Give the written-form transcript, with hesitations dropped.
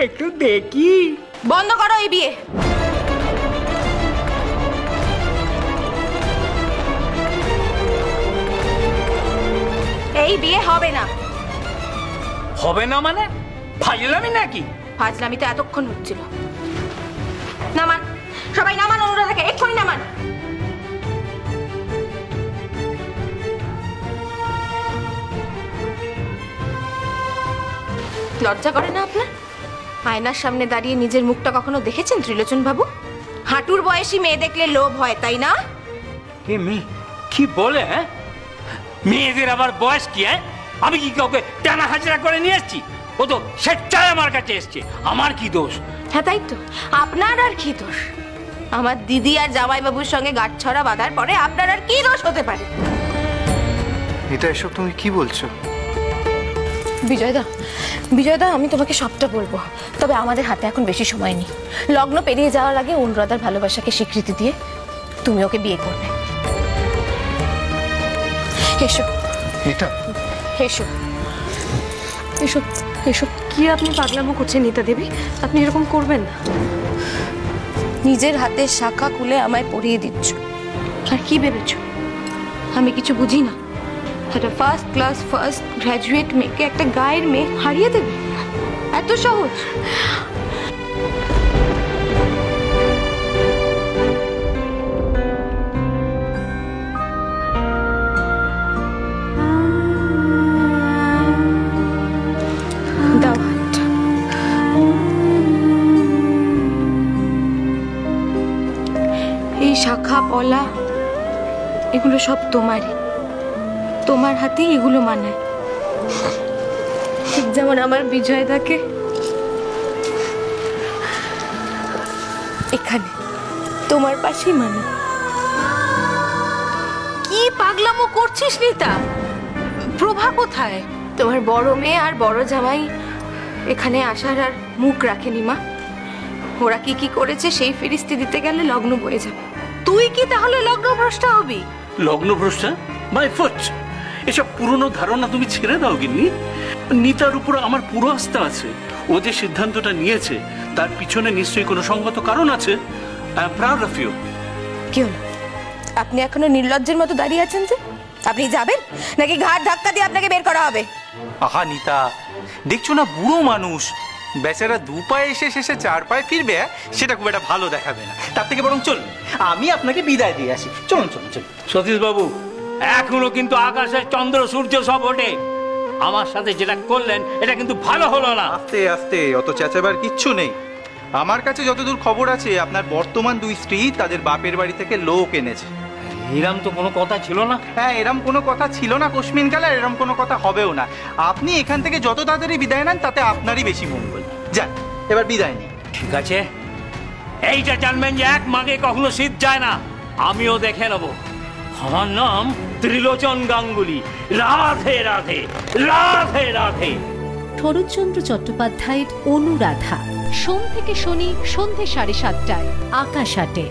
একটু দেখি। বন্ধ করো এই বিয়ে। এই বিয়ে হবে না। হবে না মানে? ফাজলামি নাকি? ফাজলামি তো এতক্ষণ হচ্ছিল। নামান, সবাই নামান, অনুরাধাকে এক্ষুনি নামান। লজ্জা করে না আপনার? আয়নার সামনে দাঁড়িয়ে নিজের মুখটা কখনো দেখেছেন ত্রিলোচন বাবু? হাঁটুর বয়সী মেয়ে দেখলে লোভ হয়, তাই না? এ মেয়ে কি বলে? হ্যাঁ, মেয়েদের আবার বয়স কি? হ্যাঁ, আমি কি কাউকে টানা হাজরা করে নিয়ে এসছি? ও তো স্বেচ্ছায় আমার কাছে এসছে। আমার কি দোষ? হ্যাঁ তাই তো, আপনার আর কি দোষ? আমার দিদি আর জামাইবাবুর সঙ্গে গাঁটছড়া বাঁধার পরে আপনার আর কি দোষ হতে পারে? এটা এসব তুমি কি বলছো? বিজয়দা, আমি তোমাকে সবটা বলবো, তবে আমাদের হাতে এখন বেশি সময় নেই। লগ্ন পেরিয়ে যাওয়ার আগে অনুরাধার ভালোবাসাকে স্বীকৃতি দিয়ে তুমি ওকে বিয়ে করবে। এসো। এটা এসো এসো এসো। কি আপনি পাগলামো করছেন নিতা দেবী? আপনি এরকম করবেন না। নিজের হাতে শাখা খুলে আমায় পরিয়ে দিচ্ছ, আর কি ভেবেছ আমি কিছু বুঝি না? একটা ফার্স্ট ক্লাস ফার্স্ট গ্র্যাজুয়েট মেয়েকে একটা গায়ের মেয়ে হারিয়ে দেবে? এত সহজ? দাও হাতটা। এই শাখা পলা এগুলো সব তোমারই, তোমার হাতেই এগুলো মানায়। ঠিক যেমন আমার বিজয়দাকে এখানে তোমার পাশেই মানায়। কি পাগলামো করছিস নিতা? প্রভা কোথায়? তোমার বড় মেয়ে আর বড় জামাই এখানে আসার আর মুখ রাখেনি মা। ওরা কি কি করেছে সেই ফিরিস্তি দিতে গেলে লগ্ন বয়ে যাবে। তুই কি তাহলে লগ্নভ্রষ্টা হবি? লগ্নভ্রষ্টা? My foot! এসব পুরনো ধারণা তুমি ছেড়ে দাও গিন্নি। নিতার উপর আমার পুরো আস্থা আছে। ও যে সিদ্ধান্তটা নিয়েছে তার পিছনে নিশ্চয়ই কোনো সঙ্গত কারণ আছে। I am proud of you. কি হলো, আপনি এখনো নির্লজ্জের মতো দাঁড়িয়ে আছেন যে? আপনি যাবেন নাকি ঘাট ধাক্কা দিয়ে আপনাকে বের করা হবে? আহা নিতা, দেখছো না বুড়ো মানুষ, বেচারা দু পায়ে এসে শেষে চার পায়ে ফিরবে, সেটা খুব একটা ভালো দেখাবে না। তার থেকে বরং চলুন আমি আপনাকে বিদায় দিয়ে আসি। চলুন চলুন চলুন। সতীশ বাবু, এখনো কিন্তু আকাশে চন্দ্র সূর্য সব ওঠে। আমার সাথে যেটা করলেন এটা কিন্তু ভালো হলো না। আস্তে আস্তে, অত চেঁচাবার কিচ্ছু নেই। আমার কাছে যতদূর খবর আছে আপনার বর্তমান দুই স্ত্রী তাদের বাপের বাড়ি থেকে লোক এনেছে। এরম তো কোনো কথা ছিল না। হ্যাঁ, এরম কোনো কথা ছিল না কোশমিন কালে, আর এরম কোনো কথা হবেও না। আপনি এখান থেকে যত তাড়াতাড়ি বিদায় নেন তাতে আপনারই বেশি মঙ্গল। যান এবার বিদায় নিন। ঠিক আছে, এইটা জানবেন যে এক মাগে কখনো শীত যায় না। আমিও দেখে নেব। আমার নাম ত্রিলোচন গাঙ্গুলি। রাধে রাধে রাধে রাধে। শরৎচন্দ্র চট্টোপাধ্যায়ের অনুরাধা, সোম থেকে শনি সন্ধে 7:30টায় আকাশ আটে।